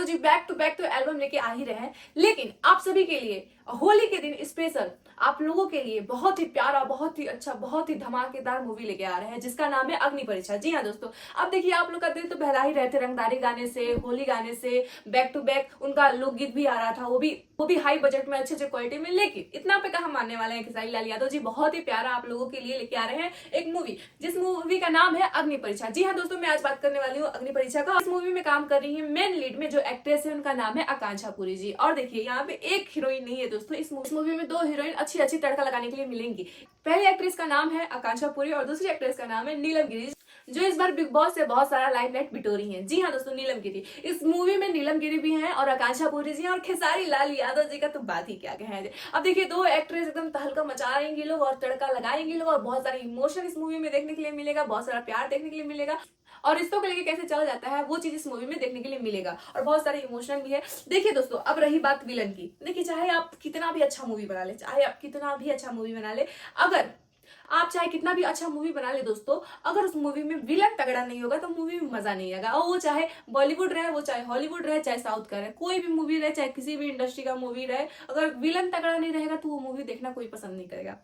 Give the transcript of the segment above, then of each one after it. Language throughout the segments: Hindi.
जी बैक टू बैक तो एल्बम लेके आ ही रहे हैं, लेकिन आप सभी के लिए होली के दिन स्पेशल आप लोगों के लिए बहुत ही प्यारा, बहुत ही अच्छा, बहुत ही धमाकेदार मूवी लेके आ रहे हैं जिसका नाम है अग्नि परीक्षा। जी हाँ दोस्तों, अब देखिए आप लोग का दिल तो बहला ही रहे थे रंगदारी गाने से, होली गाने से, बैक टू बैक उनका लोकगीत भी आ रहा था, वो भी हाई बजट में, अच्छे अच्छे क्वालिटी में। लेकिन इतना पे कहा मानने वाले हैं खेसारी लाल यादव जी बहुत ही प्यारा आप लोगों के लिए लेके आ रहे हैं एक मूवी, जिस मूवी का नाम है अग्नि परीक्षा। जी हाँ दोस्तों, मैं आज बात करने वाली हूँ अग्नि परीक्षा का। इस मूवी में काम कर रही है मेन लीड में जो एक्ट्रेस है उनका नाम है आकांक्षा पुरी जी। और देखिए यहाँ पे एक हीरोइन नहीं है दोस्तों, इस मूवी में दो हीरोइन अच्छी अच्छी तड़का लगाने के लिए मिलेंगी। पहली एक्ट्रेस का नाम है आकांक्षा पुरी और दूसरी एक्ट्रेस का नाम है नीलम गिरी, जो इस बार बिग बॉस से बहुत सारा लाइमलाइट बिटोरी है। जी हाँ दोस्तों, नीलम गिरी इस मूवी में नीलम गिरी भी हैं और आकांक्षा पुरी जी हैं और खेसारी लाल यादव जी का तो बात ही क्या कहें। अब देखिए दो एक्ट्रेस एकदम तहलका मचाएंगी लोग और तड़का लगाएंगे लोग और बहुत सारा इमोशन इस मूवी में देखने के लिए मिलेगा, बहुत सारा प्यार देखने के लिए मिलेगा और रिश्तों को लेके कैसे चला जाता है वो चीज इस मूवी में देखने के लिए मिलेगा और बहुत सारे इमोशन भी है। देखिए दोस्तों, अब रही बात विलन की, देखिए चाहे आप कितना भी अच्छा मूवी बना ले, चाहे आप कितना भी अच्छा मूवी बना ले, अगर आप चाहे कितना भी अच्छा मूवी बना ले दोस्तों, अगर उस मूवी में विलन तगड़ा नहीं होगा तो मूवी में मजा नहीं आएगा। और वो चाहे बॉलीवुड रहे, वो चाहे हॉलीवुड रहे, चाहे साउथ का रहे, कोई भी मूवी रहे, चाहे किसी भी इंडस्ट्री का मूवी रहे, अगर विलन तगड़ा नहीं रहेगा तो वो मूवी देखना कोई पसंद नहीं करेगा।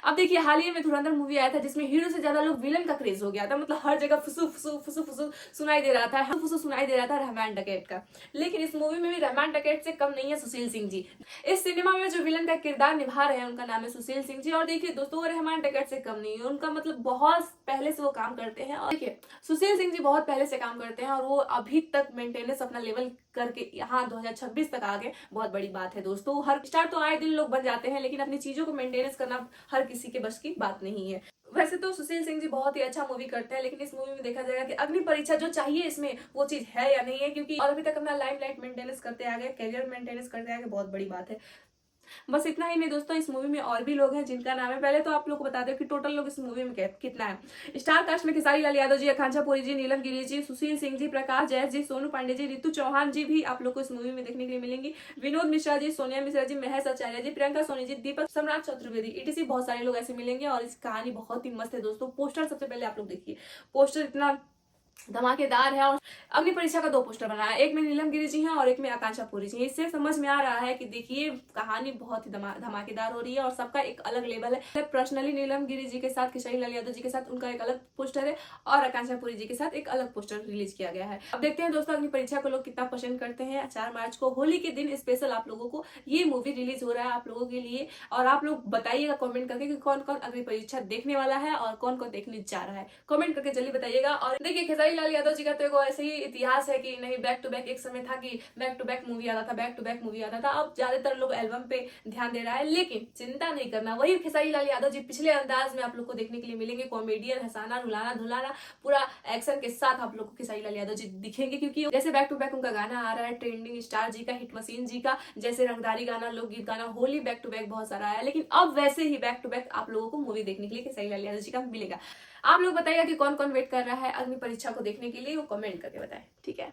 अब देखिए हाल ही में धुरंधर मूवी आया था जिसमें हीरो से ज्यादा लोग विलन का क्रेज हो गया था, मतलब हर जगह फुसु फुसु फुसु फुसु सुनाई दे रहा था, फुसु सुनाई दे रहा था रहमान डकैत का। लेकिन इस मूवी में भी रहमान डकैत से कम नहीं है सुशील सिंह जी। इस सिनेमा में जो विलन का किरदार निभा रहे हैं उनका नाम है सुशील सिंह जी। और देखिए दोस्तों, वो रहमान डकैत से कम नहीं है, उनका मतलब बहुत पहले से वो काम करते हैं। और देखिए सुशील सिंह जी बहुत पहले से काम करते हैं और वो अभी तक मेंटेनेंस अपना लेवल करके यहाँ 2026 तक आ गए, बहुत बड़ी बात है दोस्तों। हर स्टार तो आए दिन लोग बन जाते हैं, लेकिन अपनी चीजों को मेंटेनेंस करना हर किसी के बस की बात नहीं है। वैसे तो सुशील सिंह जी बहुत ही अच्छा मूवी करते हैं, लेकिन इस मूवी में देखा जाएगा कि अग्नि परीक्षा जो चाहिए इसमें वो चीज है या नहीं है, क्योंकि और अभी तक अपना लाइमलाइट मेंटेनेंस करते आ गए, करियर मेंटेनेंस करते आ गए, बहुत बड़ी बात है। बस इतना ही नहीं दोस्तों, इस मूवी में और भी लोग हैं जिनका नाम है, पहले तो आप लोग को बता दो कि टोटल लोग इस मूवी में कितना है। स्टार कास्ट में खेसारी लाल यादव जी, आकांक्षा पुरी जी, नीलम गिरी जी, सुशील सिंह जी, प्रकाश जैस जी, सोनू पांडे जी, रितु चौहान जी भी आप लोग को इस मूवी में देखने के लिए मिलेंगी, विनोद मिश्रा जी, सोनिया मिश्रा जी, महेश आचार्य जी, प्रियंका सोनी जी, दीपक सम्राट चतुर्वेदी, इटीसी बहुत सारे लोग ऐसे मिलेंगे। और इस कहानी बहुत ही मस्त है दोस्तों। पोस्टर सबसे पहले आप लोग देखिए, पोस्टर इतना धमाकेदार है। और अग्नि परीक्षा का दो पोस्टर बनाया, एक में नीलम गिरी जी हैं और एक में आकांक्षा पुरी जी हैं। इससे समझ में आ रहा है कि देखिए कहानी बहुत ही धमाकेदार हो रही है और सबका एक अलग लेवल है। पर्सनली नीलम गिरी जी के साथ, खेसारी लाल यादव जी के साथ उनका एक अलग पोस्टर है और आकांक्षा पुरी जी के साथ एक अलग पोस्टर रिलीज किया गया है। अब देखते हैं दोस्तों अग्नि परीक्षा को लोग कितना पसंद करते हैं। 4 मार्च को होली के दिन स्पेशल आप लोगों को ये मूवी रिलीज हो रहा है आप लोगों के लिए, और आप लोग बताइएगा कॉमेंट करके कि कौन कौन अग्नि परीक्षा देखने वाला है और कौन कौन देखने जा रहा है, कॉमेंट करके जल्दी बताइएगा। और देखिए खेसारी लाल यादव जी का तो एक ऐसे ही इतिहास है कि नहीं, बैक टू बैक एक समय था कि बैक टू बैक मूवी आता था, बैक टू बैक मूवी आता था। अब ज्यादातर लोग एल्बम पे ध्यान दे रहा है, लेकिन चिंता नहीं करना, वही खेसारी लाल यादव जी पिछले अंदाज में आप लोग को देखने के लिए मिलेंगे। कॉमेडियन, हंसाना, रुलाना धुलाना, पूरा एक्शन के साथ आप लोग को खेसारी लाल यादव जी दिखेंगे, क्योंकि जैसे बैक टू बैक उनका गाना आ रहा है, ट्रेंडिंग स्टार जी का, हिट मशीन जी का, जैसे रंगदारी गाना, लोकगीत गाना, होली बैक टू बैक बहुत सारा आया, लेकिन अब वैसे ही बैक टू बैक आप लोगों को मूवी देखने के लिए खेसारी लाल यादव जी का मिलेगा। आप लोग बताइएगा कि कौन कौन वेट कर रहा है अग्नि परीक्षा को देखने के लिए, वो कमेंट करके बताएं, ठीक है।